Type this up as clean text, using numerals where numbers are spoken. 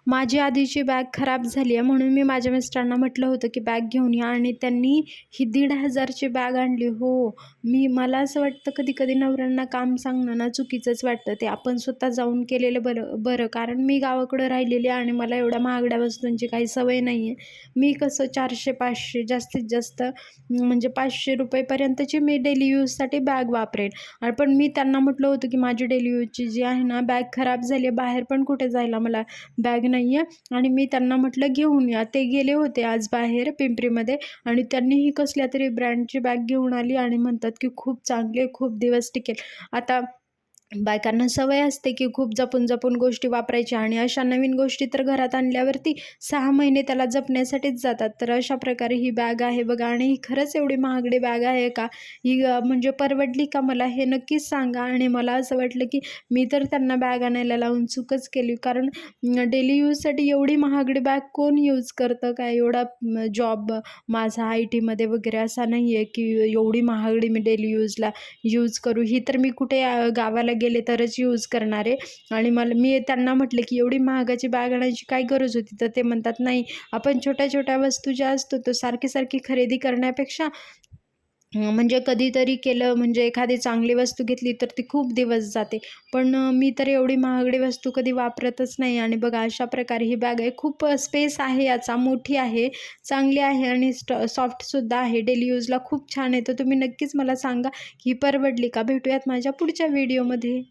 माझी आधीची बॅग खराब झाली आहे म्हणून मी माझ्या मिस्टरांना म्हटलं होतं की बॅग घेऊन या आणि त्यांनी ही 1,500ची बॅग आणली. हो, मला असं वाटतं कधी-कधी नवऱ्यांना काम सांगणं ना चुकीचंच वाटतं. ते आपण स्वतः जाऊन केलेलं बरं बरं. कारण मी गावाकडं राहिलेली आहे आणि मला एवढ्या महागड्या वस्तूंची काही सवय नाही आहे. मी कसं 400-500 जास्तीत जास्त म्हणजे ₹500 पर्यंतची मी डेली यूजसाठी बॅग वापरेन. पण मी त्यांना म्हटलं होतं की माझी डेली यूजची जी आहे ना बॅग खराब झाली आहे. बाहेर पण कुठे जायला मला बॅग नाही आहे आणि मी त्यांना म्हटलं घेऊन या. ते गेले होते आज बाहेर पिंपरीमध्ये आणि त्यांनी ही कसल्या तरी ब्रँडची बॅग घेऊन आली आणि म्हणतात की खूप चांगली आहे, खूप दिवस टिकेल. आता बायकांना सवय असते की खूप जपून-जपून गोष्टी वापरायच्या आणि अशा नवीन गोष्टी तर घरात आणल्यावरती 6 महिने त्याला जपण्यासाठीच जातात. तर अशा प्रकारे ही बॅग आहे बघा आणि ही खरंच एवढी महागडी बॅग आहे का? ही म्हणजे परवडली का मला हे नक्कीच सांगा. आणि मला असं वाटलं की मी तर त्यांना बॅग आणायला लावून चूकच केली. कारण डेली यूजसाठी एवढी महागडी बॅग कोण यूज करतं काय? एवढा जॉब माझा आय-टीमध्ये वगैरे असा नाही आहे की एवढी महागडी मी डेली यूज करू. ही तर मी कुठे गावाला गेले तरच यूज करणार आहे. आणि मी त्यांना म्हटलं की एवढी महागाची बॅग आणायची काय गरज होती? तर ते म्हणतात नाही, आपण छोट्या-छोट्या वस्तू ज्या असतो तो सारखी-सारखी खरेदी करण्यापेक्षा म्हणजे कधीतरी केलं म्हणजे एखादी चांगली वस्तू घेतली तर ती खूप दिवस जाते. पण मी तर एवढी महागडी वस्तू कधी वापरतच नाही. आणि बघा अशा प्रकारे ही बॅग आहे. खूप स्पेस आहे याचा, मोठी आहे, चांगली आहे आणि सॉफ्टसुद्धा आहे. डेली यूजला खूप छान आहे. तर तुम्ही नक्कीच मला सांगा ही परवडली का? भेटूयात माझ्या पुढच्या व्हिडिओमध्ये.